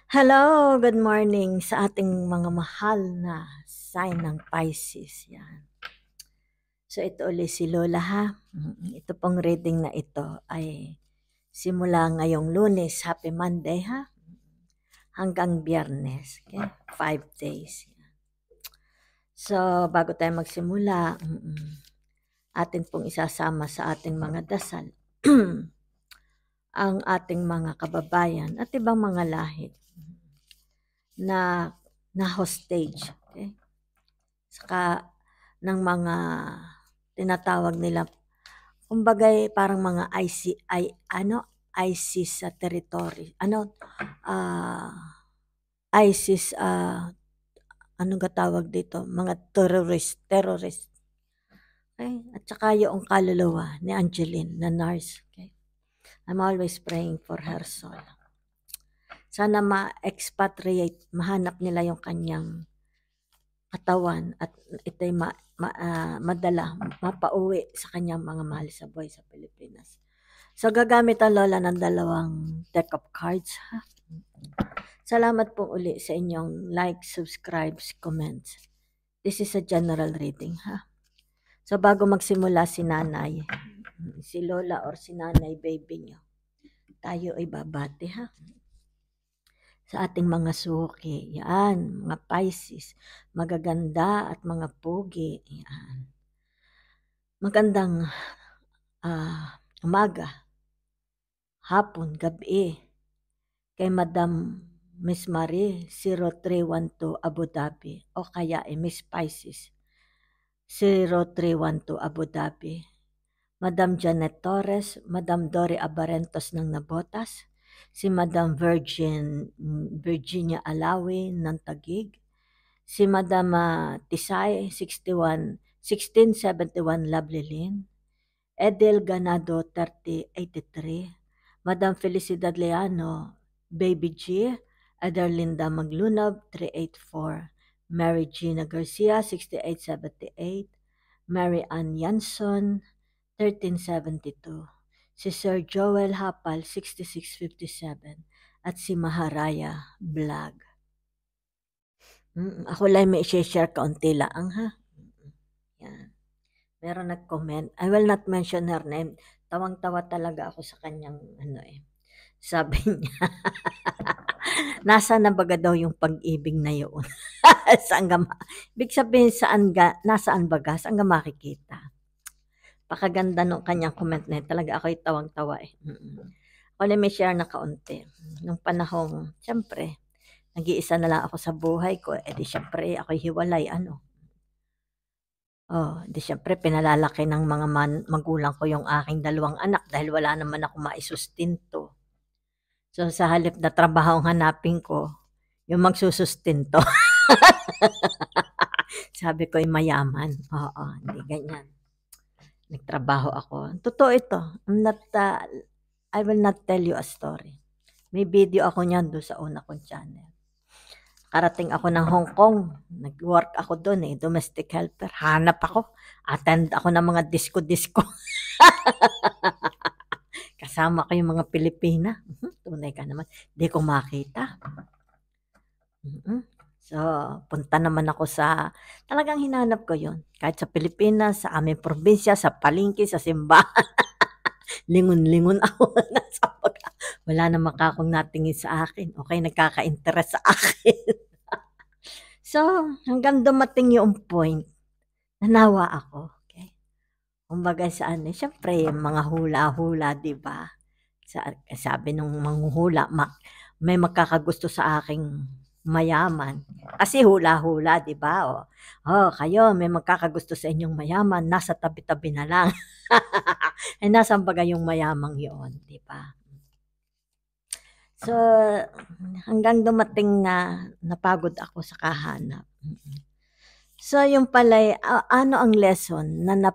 Hello, good morning sa ating mga mahal na sign ng Pisces. Yan. So ito ulit si Lola ha. Ito pong reading na ito ay simula ngayong Lunes, Happy Monday ha, hanggang Biyernes. Okay? 5 days. So bago tayo magsimula, atin pong isasama sa ating mga dasal ang ating mga kababayan at ibang mga lahi na hostage. Okay? Saka ng mga tinatawag nila, kumbaga parang mga ISIS sa territory. ISIS, anong tawag dito? Mga terrorist. Okay? At saka yung kaluluwa ni Angeline na nurse. Okay? I'm always praying for her soul. Sana ma-expatriate, mahanap nila yung kanyang katawan at ito'y madala, mapauwi sa kanyang mga mahal sa buhay sa Pilipinas. So gagamit ang Lola ng dalawang deck of cards. Ha? Salamat po uli sa inyong like, subscribes, comments. This is a general reading. Ha? So bago magsimula si nanay, si Lola or si nanay baby nyo, tayo ay babati ha. Sa ating mga suki, yan, mga Pisces, magaganda at mga pugi, yan. Magandang umaga, hapon, gabi, kay Madam Miss Marie 0312 Abu Dhabi o kaya Miss Pisces 0312 Abu Dhabi, Madam Janet Torres, Madam Dory Abarentos ng Nabotas, si Madam Virginia Alawi ng Taguig, si Madam Tisay 1671 Lovely Lane, Edel Ganado 3083, Madam Felicidad Leano, Baby G, Adarlinda Maglunab 384, Mary Gina Garcia 6878, Mary Ann Yanson 1372, si Sir Joel Hapal 6657, at si Maharaya Vlog. Ako lang may i-share kaunti lang ha. Yan. Meron nag-comment. I will not mention her name. Tawang-tawa talaga ako sa kanyang Sabi niya, nasa na baga daw yung pag-ibig na yun? Saan ka Ibig sabihin, nasaan baga? Saan ka makikita? Pakaganda nung kanyang comment na yun. Talaga ako'y tawang-tawa eh. Ako lang may share na kaunti. Nung panahong, siyempre, nag-iisa na lang ako sa buhay ko. Eh di siyempre, ako'y hiwalay. Di siyempre pinalalaki ng mga magulang ko yung aking dalawang anak dahil wala naman ako maisustinto. So sa halip na trabaho ang hanapin ko, yung magsusustinto. Sabi ko ay mayaman. Oo, hindi ganyan. Nagtrabaho ako. Totoo ito. I will not tell you a story. May video ako niyan doon sa una kong channel. Karating ako ng Hong Kong. Nag-work ako doon domestic helper. Hanap ako. Attend ako ng mga disco-disco. Kasama ko yung mga Pilipina. Tunay ka naman. Di ko makita. So, punta naman ako talagang hinanap ko yun. Kahit sa Pilipinas, sa aming probinsya, sa palengke, sa simbahan. Lingon-lingon ako. Wala namang kakong natingin sa akin. Okay, nagkaka-interest sa akin. So, hanggang dumating yung point, nanawa ako. Okay? Kumbaga siyempre, mga hula-hula, di ba? Sabi nung manghuhula, may magkakagusto sa aking mayaman. Kasi hula-hula, di ba? Kayo, may magkakagusto sa inyong mayaman, nasa tabi-tabi na lang. Ay, nasaan baga yung mayamang yun, di ba? So, hanggang dumating na napagod ako sa kahanap. So, yung pala, ano ang lesson na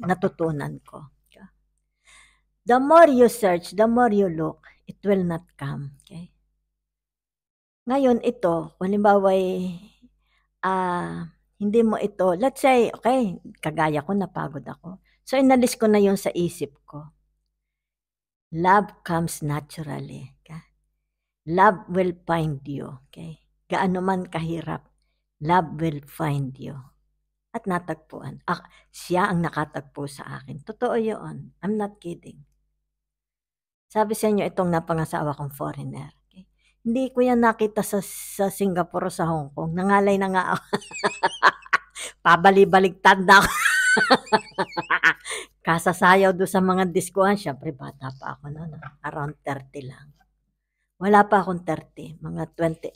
natutunan ko? The more you search, the more you look, it will not come. Okay? Ngayon, ito, kung halimbawa, hindi mo ito, let's say, okay, kagaya ko, napagod ako. So, inalis ko na yun sa isip ko. Love comes naturally. Okay? Love will find you. Okay? Gaano man kahirap, love will find you. At natagpuan. Siya ang nakatagpo sa akin. Totoo yun. I'm not kidding. Sabi sa inyo, itong napangasawa kong foreigner. Okay? Hindi ko yan nakita sa Singapore o sa Hong Kong. Nangalay na nga ako. Pabali-baligtad na ako. Kasasayaw doon sa mga diskuhan. Siyempre, bata pa ako noon. Around 30 lang. Wala pa akong 30. Mga 28,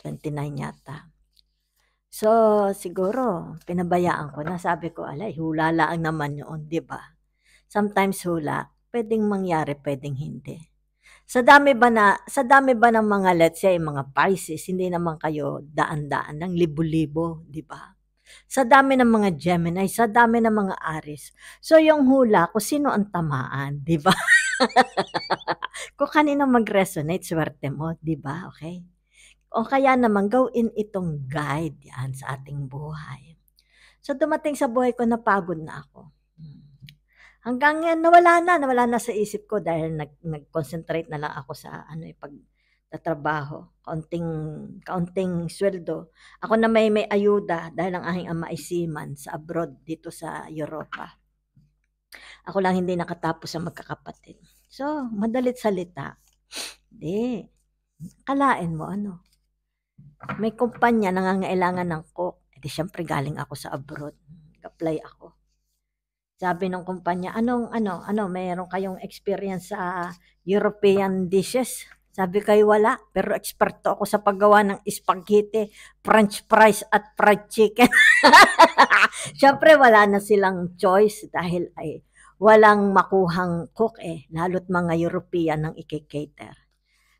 29 yata. So, siguro, pinabayaan ko na. Sabi ko, alay, hula lang naman yun, di ba? Sometimes hula, pwedeng mangyari, pwedeng hindi. Sa dami ba ng mga, let's say, mga Pisces, hindi naman kayo daan-daan ng libo-libo, di ba? Sa dami ng mga Gemini, sa dami ng mga Aries. So, yung hula, kung sino ang tamaan, di ba? Kung kanino mag-resonate, swerte mo, di ba? Okay? O kaya naman, gawin itong guide yan sa ating buhay. So, dumating sa buhay ko, napagod na ako. Hanggang yan, nawala na sa isip ko dahil nag-concentrate na lang ako sa pagtatrabaho. Kaunting sweldo. Ako na may ayuda dahil ang aking ama ay seaman sa abroad dito sa Europa. Ako lang hindi nakatapos sa magkakapatid. So, madalit salita. Di. Kalain mo may kumpanya nangangailangan ng cook. Di syempre galing ako sa abroad. Apply ako. Sabi ng kumpanya, mayroon kayong experience sa European dishes? Sabi kayo wala, pero eksperto ako sa paggawa ng spaghetti, french fries at fried chicken. Siyempre wala na silang choice dahil ay walang makuhang cook lalo't mga European ang i-cater.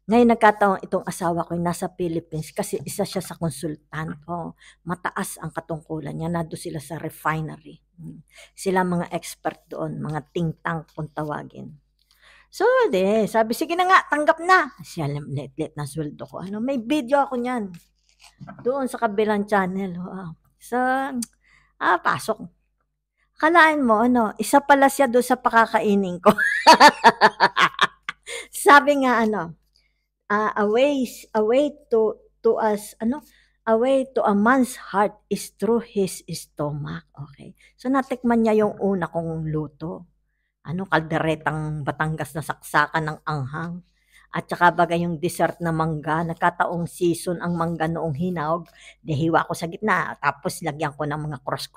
Ngayon nagkataon itong asawa ko nasa Philippines kasi isa siya sa konsultant. Mataas ang katungkulan niya. Nado sila sa refinery. Sila mga expert doon, mga think tank kung tawagin. So, sabi, sige na nga, tanggap na. Siya, let na sweldo ko. May video ako niyan. Doon sa kabilang channel. So, pasok. Kalaan mo, isa pala siya doon sa pakakainin ko. Sabi nga, a way to a man's heart is through his stomach. Okay. So natikman niya yung una kong luto. Kalderetang Batangas na saksakan ng anghang. At saka bagay yung dessert na mangga, nakataong season ang mangga noong hinog, hiwa ko sa gitna, tapos lagyan ko ng mga cross.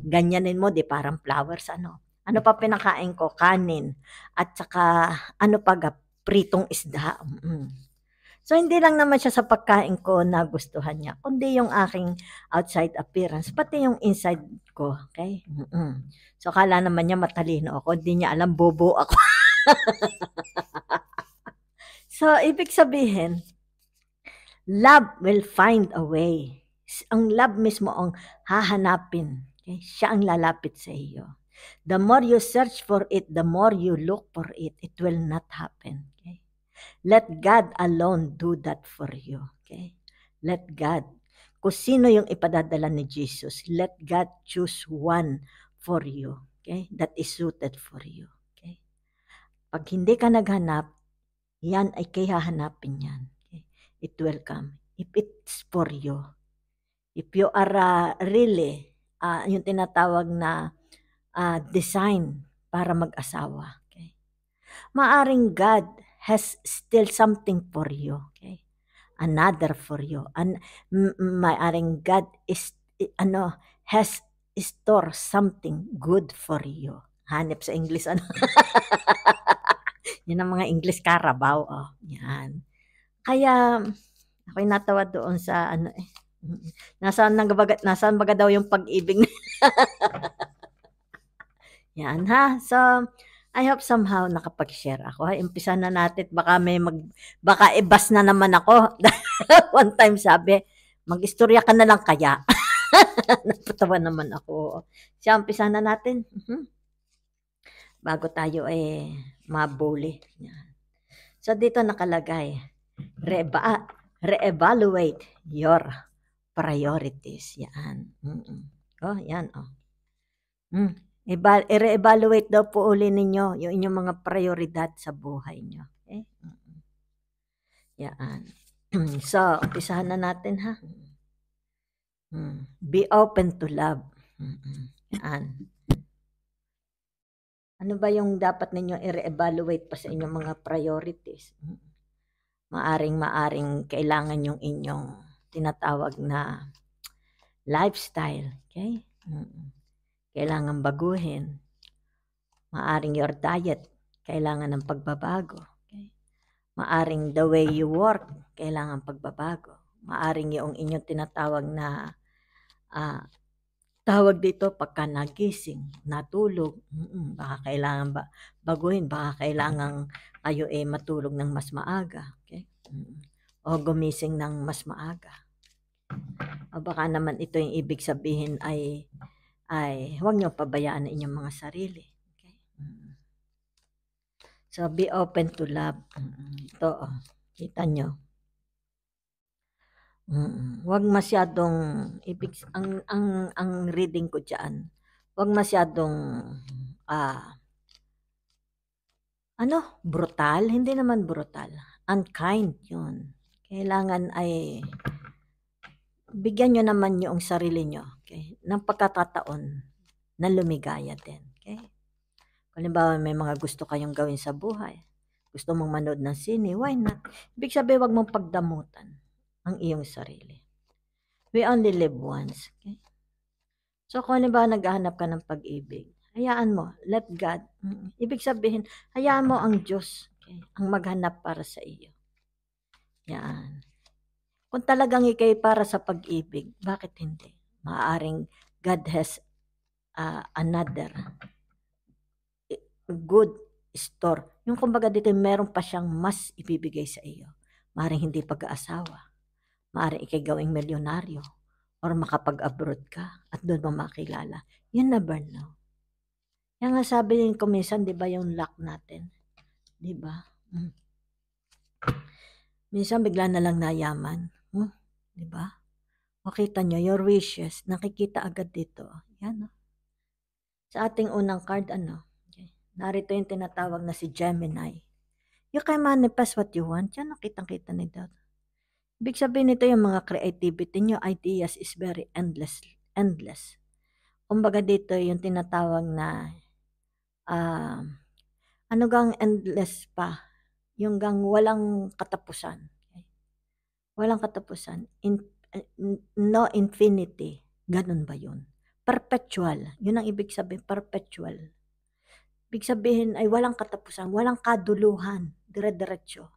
Ganyanin mo, parang flowers, Ano pa pinakain ko? Kanin. At saka, pritong isda. So, hindi lang naman siya sa pagkain ko na gustuhan niya, kundi yung aking outside appearance, pati yung inside ko. Okay? So, kala naman niya matalino ako, hindi niya alam, bobo ako. So, ibig sabihin, love will find a way. Ang love mismo ang hahanapin. Okay? Siya ang lalapit sa iyo. The more you search for it, the more you look for it, it will not happen. Okay? Let God alone do that for you. Okay? Let God. Kung sino yung ipadadala ni Jesus, let God choose one for you. Okay? That is suited for you. Okay? Pag hindi ka naghanap, yan ay kay hahanapin yan. Okay? It will come. If it's for you. If you are really, yung tinatawag na design para mag-asawa. Okay? Maaring God has still something for you. Okay? Another for you. Maaring God is, has store something good for you. Hanip sa English, Yan ang mga English Carabao. Yan. Kaya, ako'y natawa doon sa, nasaan baga daw yung pag-ibig. Yan, ha? So, I hope somehow nakapag-share ako. Umpisa na natin. Baka ibas na naman ako. One time sabi, mag-istorya ka na lang kaya. Napatawa naman ako. Siya, umpisa na natin. Bago tayo mabuli. So, dito nakalagay, re-evaluate your priorities. Yan. Yan. I-re-evaluate daw po uli ninyo yung inyong mga prioridad sa buhay nyo. Okay? Yan. So, umpisahan na natin ha. Be open to love. Yan. Ano ba yung dapat ninyo i-re-evaluate pa sa inyong mga priorities? Maaring kailangan yung inyong tinatawag na lifestyle. Okay? Kailangan baguhin. Maaring your diet, kailangan ng pagbabago. Okay? Maaring the way you work, kailangan pagbabago. Maaring yung inyong tinatawag na tawag dito pagka nagising, natulog, baka kailangan baguhin, baka kailangan kayo matulog ng mas maaga. Okay? O gumising ng mas maaga. O baka naman ito yung ibig sabihin ay huwag niyo pabayaan ang inyong mga sarili. Okay? So, be open to love. Ito, kita nyo. Huwag masyadong ang reading ko diyan. Huwag masyadong brutal, hindi naman brutal. Unkind 'yun. Kailangan ay bigyan nyo naman yung sarili nyo, okay, ng pagkakataon na lumigaya din. Okay? Kung halimbawa may mga gusto kayong gawin sa buhay, gusto mong manood ng sine, why not? Ibig sabihin, wag mong pagdamutan ang iyong sarili. We only live once. Okay? So kung halimbawa naghahanap ka ng pag-ibig, hayaan mo, let God. Ibig sabihin, hayaan mo ang Diyos, okay, ang maghanap para sa iyo. Yan. Kung talagang ikay para sa pag-ibig, bakit hindi? Maaaring God has another good store. Yung kumbaga dito, meron pa siyang mas ibibigay sa iyo. Maaaring hindi pag-aasawa. Maaaring ikay gawing milyonaryo or makapag-abroad ka at doon mo makilala. You never know. Yan nga sabi ko minsan, di ba yung luck natin? Di ba? Minsan bigla na lang nayaman. Di ba? Makita nyo, your wishes, nakikita agad dito. Yan. Sa ating unang card, okay. Narito yung tinatawag na si Gemini. You can manifest what you want. Yan, nakitang-kita nito. Ibig sabihin nito yung mga creativity nyo, ideas is very endless. Kumbaga dito yung tinatawag na ano gang endless pa? Yung gang walang katapusan. Okay? Walang katapusan. No infinity. Ganun ba yun? Perpetual. Yun ang ibig sabihin, perpetual. Ibig sabihin ay walang katapusan, walang kaduluhan, dire-diretso.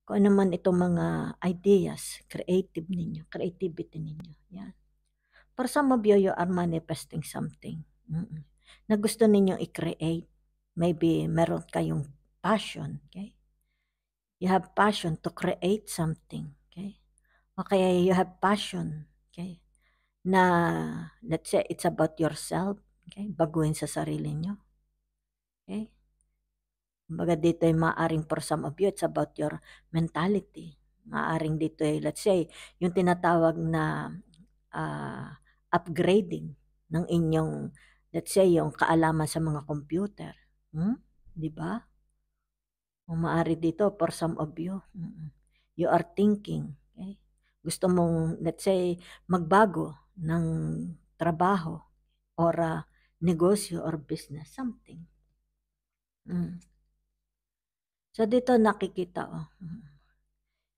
Kung ano man itong mga ideas, creativity ninyo. Yan. For some of you are manifesting something na gusto ninyong i-create. Maybe meron kayong passion, okay? You have passion to create something, okay? Okay, you have passion, okay? Na, let's say, it's about yourself, okay? Baguhin sa sarili nyo, okay? Kumbaga dito ay maaring for some of you, it's about your mentality. Maaring dito ay, let's say, yung tinatawag na upgrading ng inyong, let's say, yung kaalaman sa mga computer. Di ba? O maari dito for some of you, you are thinking, okay? Gusto mong, let's say, magbago ng trabaho or negosyo or business, something. So dito nakikita,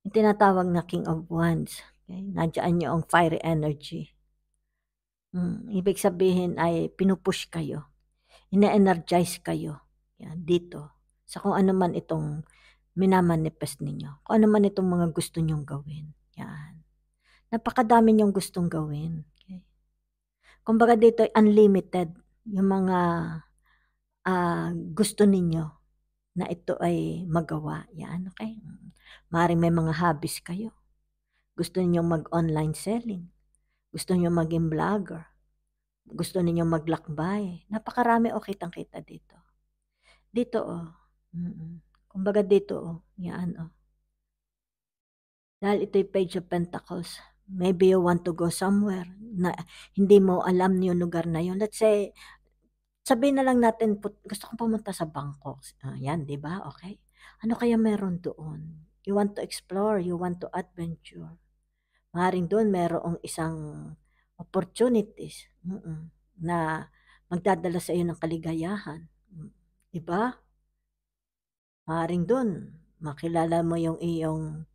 yung tinatawag na King of Wands. Okay? Nandiyan yung fiery energy. Ibig sabihin ay pinupush kayo. Ina-energize kayo. Yan, dito. Sa kung ano man itong minamanifest ninyo. Kung ano man itong mga gusto nyong gawin. Yan. Napakadami nyong gustong gawin. Okay? Kumbaga dito ay unlimited. Yung mga gusto ninyo na ito ay magawa. Yan, okay? Maaaring may mga hobbies kayo. Gusto niyo mag-online selling. Gusto niyo maging vlogger. Gusto niyo maglakbay. Napakarami kitang-kita dito. Dito kumbaga dito yan Dahil ito yung Page of Pentacles. Maybe you want to go somewhere na hindi mo alam yung lugar na yun. Let's say, sabihin na lang natin, gusto kong pumunta sa Bangkok. Yan, di ba? Okay? Ano kaya meron doon? You want to explore, you want to adventure. Maaaring doon merong isang opportunities na magdadala sa iyo ng kaligayahan. Diba? Maaaring doon makilala mo yung iyong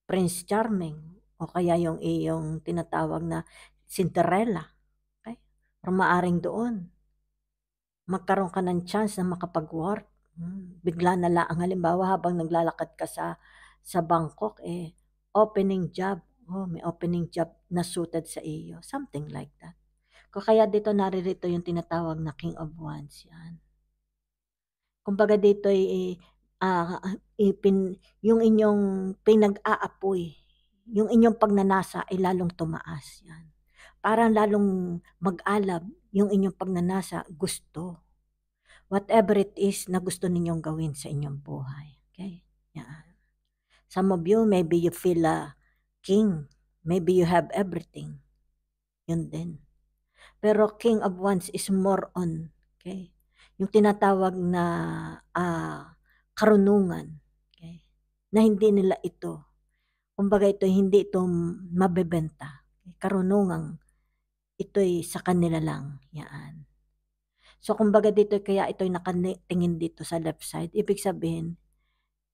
Prince Charming o kaya yung iyong tinatawag na Cinderella. Okay? Or maaaring doon magkaroon ka ng chance na makapag-work. Bigla na lang, halimbawa habang naglalakad ka sa Bangkok, opening job. May opening job na suited sa iyo. Something like that. Kaya dito naririto yung tinatawag na King of Wands. Yan. Kumbaga dito yung inyong pinag-aapoy, yung inyong pagnanasa ay lalong tumaas. Yan. Parang lalong mag-alab yung inyong pagnanasa, gusto. Whatever it is na gusto ninyong gawin sa inyong buhay. Okay? Yan. Some of you, maybe you feel a king. Maybe you have everything. Yun din. Pero King of Wands is more on, okay? Yung tinatawag na karunungan, okay? Na hindi nila ito. Kumbaga ito, hindi ito mabebenta. Karunungan, ito'y sa kanila lang. Yan. So kumbaga dito, kaya ito'y nakatingin dito sa left side. Ibig sabihin,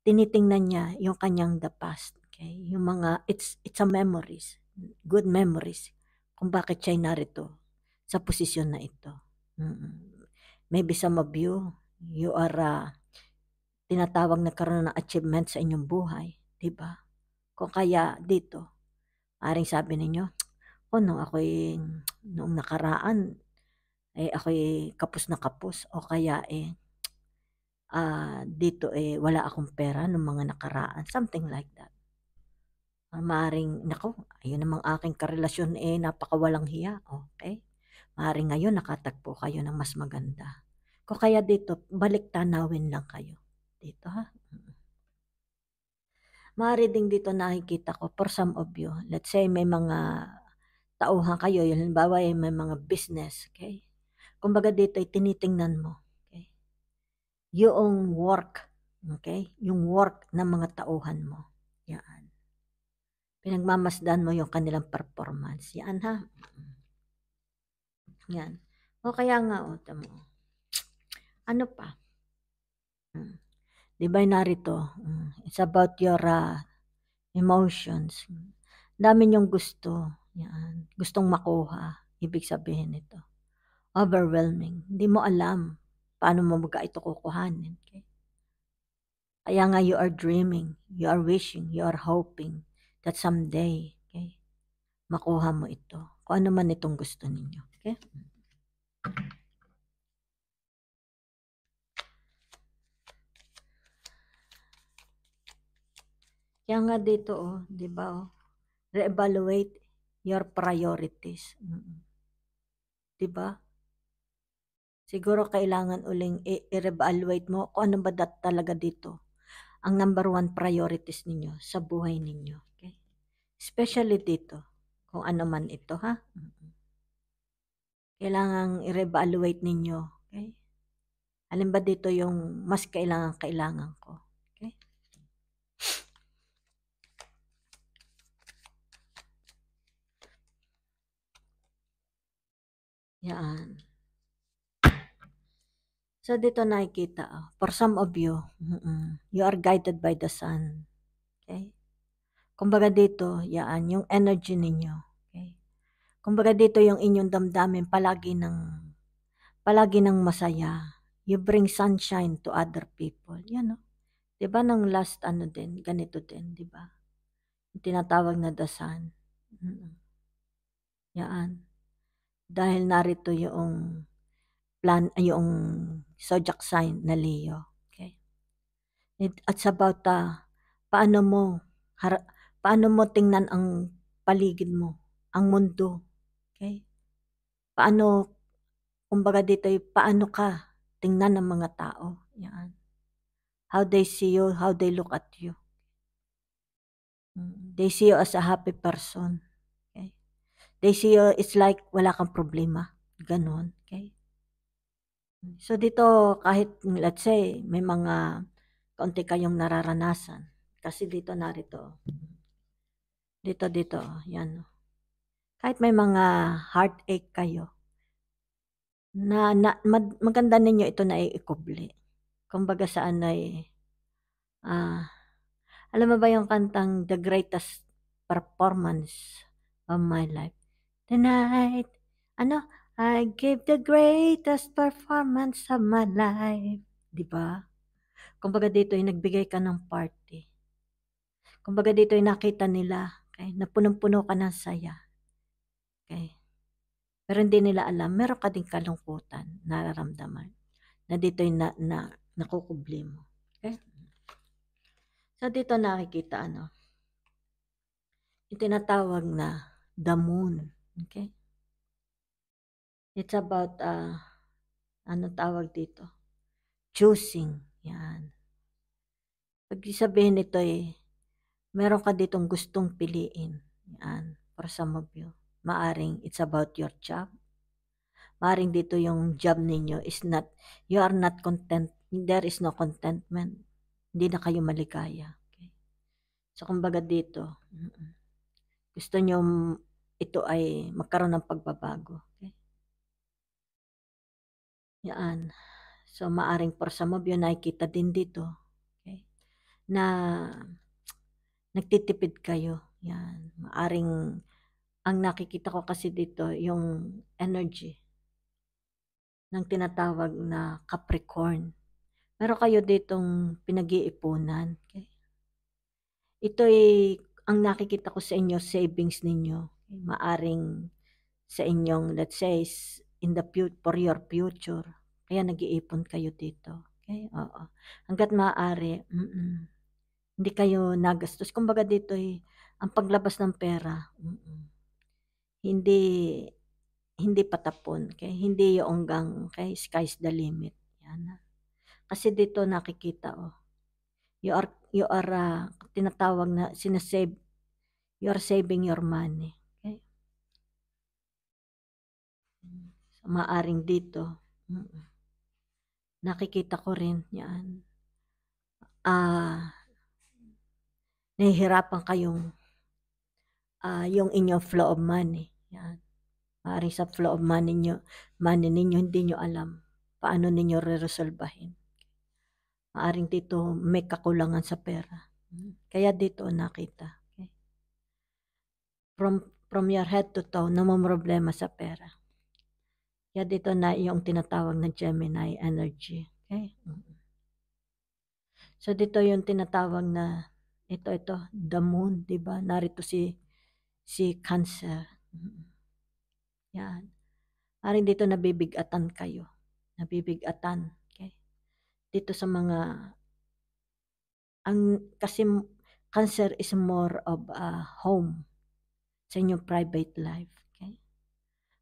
tinitingnan niya yung kanyang the past. Okay? Yung mga, it's a memories. Good memories. Kung bakit siya'y narito sa posisyon na ito. Maybe some of you are tinatawag na karoon ng achievement sa inyong buhay. Diba? Kung kaya dito, aring sabi ninyo, noong nakaraan, ako'y kapos na kapos. O kaya dito wala akong pera noong mga nakaraan. Something like that. Maaring, ayun namang aking karelasyon napakawalang hiya. Okay? Maaring ngayon nakatagpo kayo ng mas maganda. Kung kaya dito, balik tanawin lang kayo. Dito ha. Maaari ding dito nakikita ko for some of you. Let's say may mga tauhan kayo. Halimbawa may mga business. Okay? Kumbaga dito ay tinitingnan mo. Okay? Yung work. Okay? Yung work ng mga tauhan mo. Yan. Pinagmamasdan mo yung kanilang performance. Yan ha. Yan. O kaya nga, tamo. Ano pa? Di ba narito? It's about your emotions. Dami niyong gusto. Yan. Gustong makuha. Ibig sabihin nito. Overwhelming. Hindi mo alam paano mo ito kukuhanin. Okay? Kaya nga you are dreaming, you are wishing, you are hoping that someday, okay, makuha mo ito. Kung ano man itong gusto ninyo. Okay? Kaya nga dito, di ba, re-evaluate your priorities. Di ba? Siguro kailangan uling i-reevaluate mo kung ano ba talaga dito ang number one priorities ninyo sa buhay ninyo. Okay? Especially dito, kung ano man ito, ha? Kailangan i-reevaluate ninyo. Okay? Alin ba dito yung mas kailangan ko? Okay? Yan. So dito nakikita, for some of you, you are guided by the sun. Okay? Kumbaga dito, yan, yung energy ninyo. Okay? Kumbaga dito yung inyong damdamin palagi ng masaya. You bring sunshine to other people. Yan, no? Diba nang last din, ganito din, diba? Yung tinatawag na the sun. Yan. Dahil narito yung yung zodiac sign na Leo. Okay? It's about paano mo tingnan ang paligid mo, ang mundo. Okay? Paano, kumbaga dito, paano ka tingnan ng mga tao. Yan. How they see you, how they look at you. They see you as a happy person. Okay? They see you, it's like wala kang problema. Ganon. Okay? So dito, kahit let's say, may mga kaunti kayong nararanasan. Kasi dito narito. Dito, yan. Kahit may mga heartache kayo, maganda ninyo ito na iikubli. Kumbaga saan ay, alam mo ba yung kantang The Greatest Performance of My Life? Tonight, I give the greatest performance of my life. Diba? Kumbaga dito ay nagbigay ka ng party. Kumbaga dito ay nakita nila, okay, na punong-puno ka ng saya. Okay? Pero hindi nila alam, meron ka ding kalungkutan, nararamdaman, na dito ay nakukubli mo. Okay? So dito nakikita yung tinatawag na the moon. Okay? It's about, tawag dito? Choosing. Yan. Pag sabihin nito meron ka ditong gustong piliin. Yan. For some of you. Maaring it's about your job. Maaring dito yung job ninyo is not, you are not content. There is no contentment. Hindi na kayo maligaya. Okay? So kumbaga dito, gusto nyo ito ay magkaroon ng pagbabago. Okay? Yan. So maaring for some of you nakikita din dito, okay, na nagtitipid kayo. Yan. Maaring ang nakikita ko kasi dito yung energy ng tinatawag na Capricorn. Meron kayo ditong pinag-iipunan. Okay? Ito ang nakikita ko sa inyo, savings ninyo. Okay? Maaring sa inyong, let's say, for your future. Kaya nag-iipon kayo dito. Okay? Oo. Hanggat maaari, hindi kayo nagastos. Kumbaga dito ang paglabas ng pera, hindi patapon. Okay? Hindi yung hanggang, okay? Sky's the limit. Yan. Kasi dito nakikita, you are tinatawag na sinasave, you are saving your money. Okay? So, maaring dito, nakikita ko rin yan. Nahihirapan kayong yung inyong flow of money. Yan. Maaring sa flow of money ninyo, hindi nyo alam paano ninyo re-resolbahin. Maaring dito may kakulangan sa pera. Kaya dito nakita. Okay? From your head to toe, namumroblema sa pera. Kaya dito na yung tinatawag na Gemini energy. Okay? So dito yung tinatawag na ito, the moon, di ba? Narito si Cancer. Yan. Maaring dito nabibigatan kayo. Nabibigatan. Okay? Dito sa mga, kasi Cancer is more of a home sa inyong private life. Okay?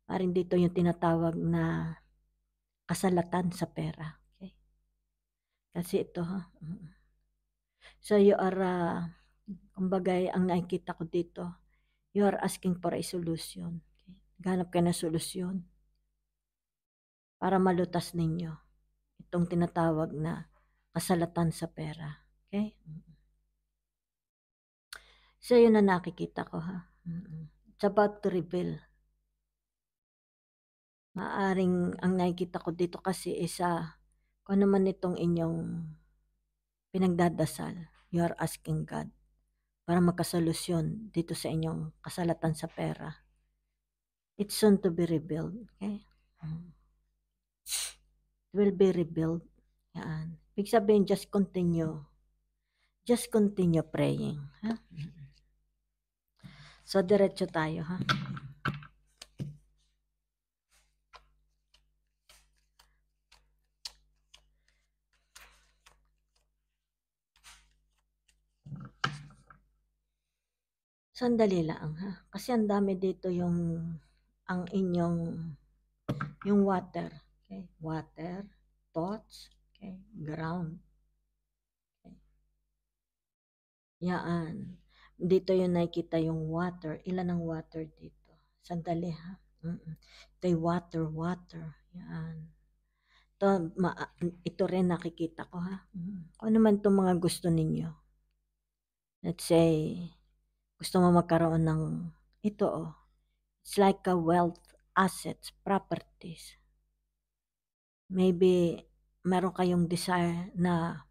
Maaring dito yung tinatawag na kasalatan sa pera. Okay? Kasi ito, so you are, kumbaga, ang nakikita ko dito, you are asking for a solution. Okay? Ganap ka na solusyon para malutas ninyo itong tinatawag na kasalatan sa pera. Okay? So, yun na nakikita ko, ha. It's about to reveal. Maaring ang nakikita ko dito kasi isa, kung ano man itong inyong pinagdadasal, you are asking God para magkasolusyon dito sa inyong kasalatan sa pera. It's soon to be revealed. Okay? It will be revealed. Yan. Ibig sabihin, just continue. Just continue praying. Ha? So, diretso tayo, ha? Sandali lang, ha? Kasi ang dami dito ang inyong, yung water. Okay? Water, thoughts, okay? Ground. Okay? Yan. Dito yung nakikita yung water. Ilan ang water dito? Sandali, ha? Ito yung water. Yan. Ito rin nakikita ko, ha? Kung ano man itong mga gusto ninyo. Let's say, gusto mo magkaroon ng ito, it's like a wealth, assets, properties. Maybe meron kayong desire na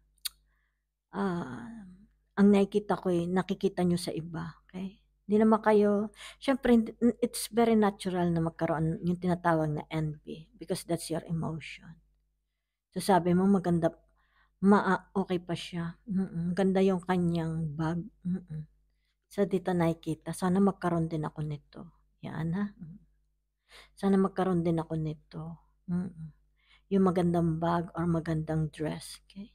ang nakikita ko nakikita nyo sa iba. Okay? Hindi naman kayo, syempre, it's very natural na magkaroon yung tinatawag na envy because that's your emotion. So sabi mo maganda, okay pa siya. Ganda yung kanyang bag. So dito nakikita, sana magkaroon din ako nito. Yan ha. Sana magkaroon din ako nito. Yung magandang bag or magandang dress. Okay?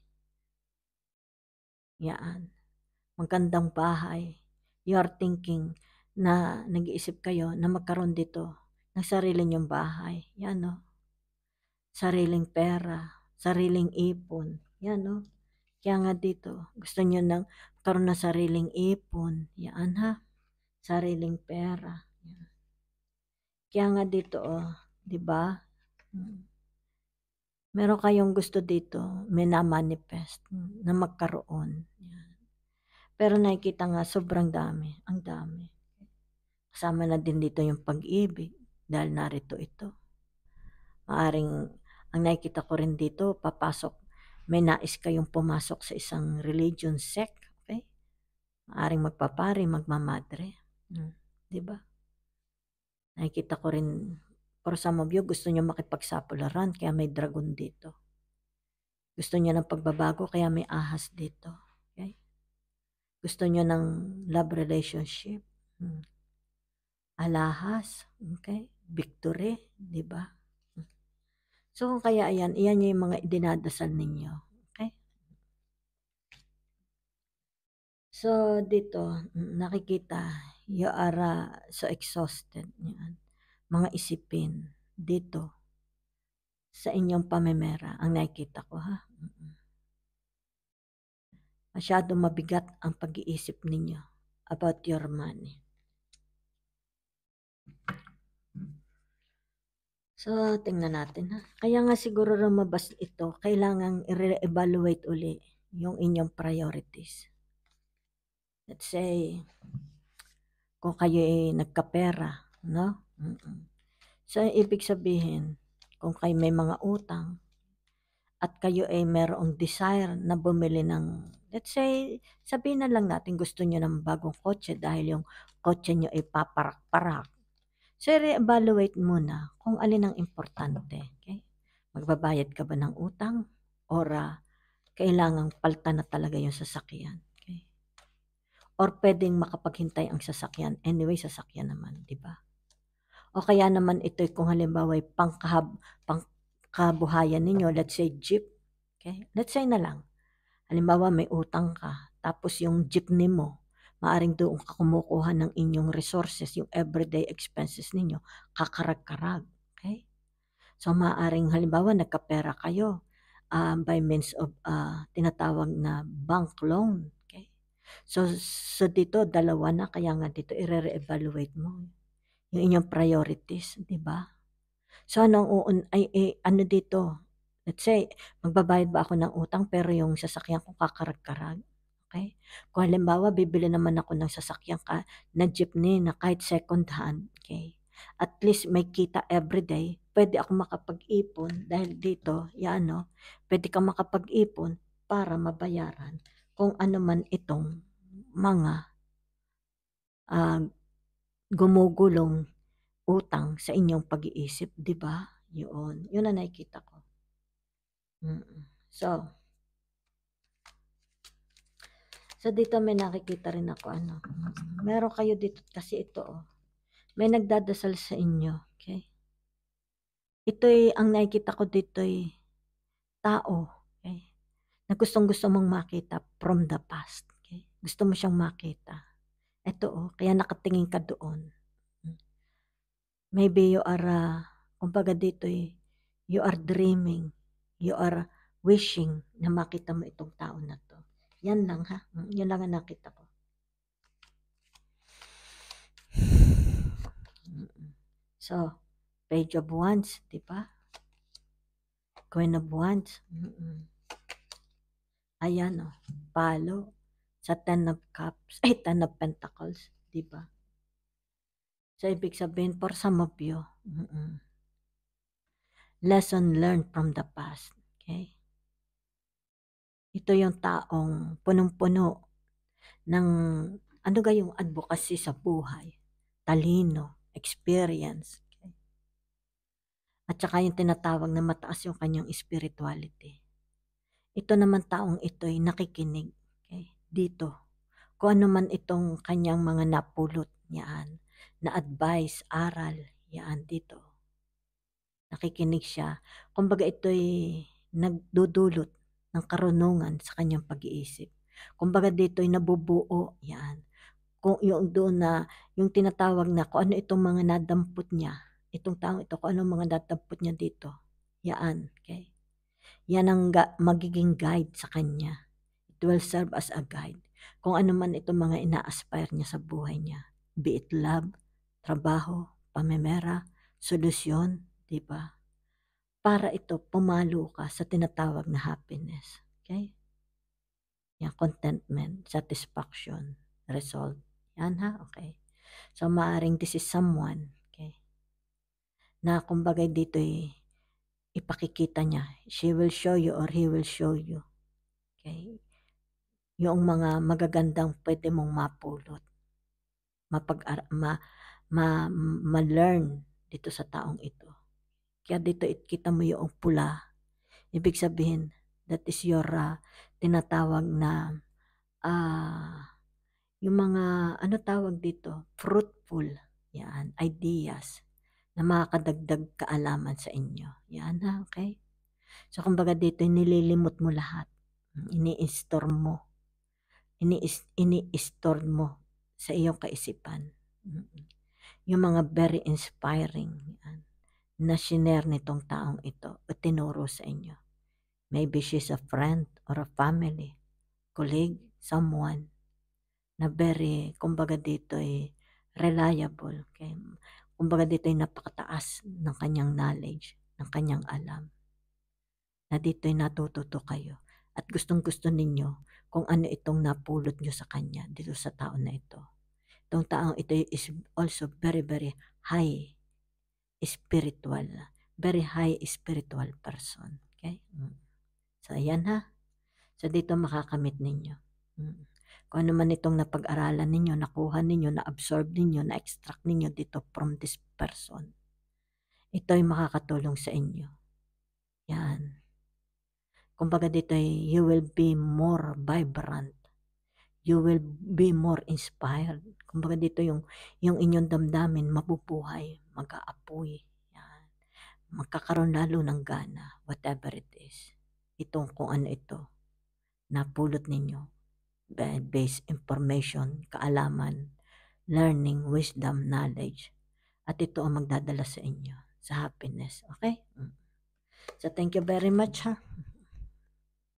Yan. Magandang bahay. You are thinking na nag-iisip kayo na magkaroon dito ng sarili niyong bahay. Yan no. Sariling pera, sariling ipon. Yan no. Kaya nga dito, gusto niyo nang magkaroon ng sariling ipon. Yan ha. Sariling pera. Yan. Kaya nga dito, di ba? Meron kayong gusto dito, may na-manifest na magkaroon. Yan. Pero nakikita nga sobrang dami, ang dami. Kasama na din dito yung pag-ibig dahil narito ito. Maaring, ang nakikita ko rin dito, papasok, may nais kayong pumasok sa isang religion sect, okay? Maaring magpapari, magmamadre. Di ba? Nakikita ko rin, for some of you, gusto nyo makipagsapularan, kaya may dragon dito. Gusto nyo ng pagbabago, kaya may ahas dito. Okay? Gusto nyo ng love relationship. Alahas. Okay? Victory. Di ba? So, kung kaya iyan yung mga dinadasal ninyo. Okay? So, dito, nakikita, you are so exhausted. Yan. Mga isipin dito sa inyong pamemera ang nakikita ko ha. Masyadong mabigat ang pag-iisip ninyo about your money. So, tingnan natin ha. Kaya nga siguro lumabas ito, kailangang i-re-evaluate uli yung inyong priorities. Let's say, kung kayo ay nagkapera, no? So, ibig sabihin, kung kayo may mga utang, at kayo ay merong desire na bumili ng, let's say, sabihin na lang natin gusto nyo ng bagong kotse dahil yung kotse nyo ay paparak-parak. So, re-evaluate muna kung alin ang importante. Okay? Magbabayad ka ba ng utang or kailangang palta na talaga yung sasakyan. Okay? Or pwedeng makapaghintay ang sasakyan. Anyway, sasakyan naman, di ba? O kaya naman ito'y kung halimbawa pangkabuhayan ninyo, let's say jeep. Okay? Let's say na lang. Halimbawa may utang ka, tapos yung jeepney mo, maaring doon ka kumukuha ng inyong resources, yung everyday expenses ninyo, kakarag-karag. Okay? So maaring halimbawa nagkapera kayo by means of tinatawag na bank loan. Okay? So dito, dalawa na, kaya nga dito i-re-evaluate mo yung inyong priorities, di ba? So ano dito? Let's say, magbabayad ba ako ng utang pero yung sasakyan ko kakarag-karag? Okay? Kung halimbawa, bibili naman ako ng sasakyan na jeepney na kahit second hand, okay? At least may kita everyday, pwede ako makapag-ipon dahil dito, pwede ka makapag-ipon para mabayaran kung ano man itong mga gumugulong utang sa inyong pag-iisip, di ba? Yun ang nakikita ko. So dito may nakikita rin ako, meron kayo dito kasi ito, may nagdadasal sa inyo, okay? Ito'y, ang nakikita ko dito'y tao, okay? Na gustong-gusto mong makita from the past, okay? Gusto mo siyang makita. Ito, kaya nakatingin ka doon. Maybe you are, kumbaga dito'y, you are dreaming, you are wishing na makita mo itong tao na to. Yan lang ha. Yan lang ang nakita ko. So, Page of Wands, di ba? Queen of Wands. Ayan o. Palo. sa Ten of Cups, Ten of Pentacles, di ba? So, ibig sabihin, for some of you, lesson learned from the past, okay? Ito yung taong punong-puno ng ano yung advocacy sa buhay, talino, experience, okay? At saka yung tinatawag na mataas yung kanyang spirituality. Ito naman taong ito ay nakikinig, okay? Dito. Kung ano man itong kanyang mga napulot yan, na advice, aral, yan dito. Nakikinig siya. Kumbaga ito'y nagdudulot ng karunungan sa kanyang pag-iisip. Kumbaga dito'y nabubuo, yan. Kung yung doon na, yung tinatawag na kung ano itong mga nadampot niya, itong taong ito, kung ano mga nadampot niya dito, yan, okay? Yan ang magiging guide sa kanya. It will serve as a guide. Kung ano man itong mga ina-aspire niya sa buhay niya. Be it love, trabaho, pamemera, solusyon, di ba? Para ito, pumalo ka sa tinatawag na happiness. Okay? Yan, contentment, satisfaction, result. Yan ha, okay. So, maaring this is someone, okay, na kumbaga dito'y ipakikita niya. She will show you or he will show you. Okay? Yung mga magagandang pwede mong mapulot. Ma-learn dito sa taong ito. Kaya dito kita mo yung pula. Ibig sabihin, that is your tinatawag na yung mga ano tawag dito, fruitful, yan, ideas na makakadagdag kaalaman sa inyo. Yan ha, okay? So kumbaga dito nililimot mo lahat. Ini-store mo. Ini-store mo sa iyong kaisipan. Yung mga very inspiring yan, na shinare nitong taong ito o tinuro sa inyo. Maybe she's a friend or a family, colleague, someone na very, kumbaga dito ay reliable. Okay? Kumbaga dito ay napakataas ng kanyang knowledge, ng kanyang alam. Na dito ay natututo kayo. At gustong-gusto ninyo kung ano itong napulot nyo sa kanya dito sa tao na ito. Itong taong ito is also very, very high spiritual. Very high spiritual person. Okay? So, ayan ha. So, dito makakamit ninyo. Kung ano man itong napag-aralan ninyo, nakuha ninyo, na-absorb ninyo, na-extract ninyo dito from this person. Ito ay makakatulong sa inyo. Yan. Kumbaga dito ay you will be more vibrant. You will be more inspired. Kumbaga dito yung inyong damdamin mabubuhay, mag-aapoy. Yan. Magkakaroon lalo ng gana, whatever it is. Itong kung ano ito, napulot ninyo. Based information, kaalaman, learning, wisdom, knowledge. At ito ang magdadala sa inyo, sa happiness. Okay? So, thank you very much ha.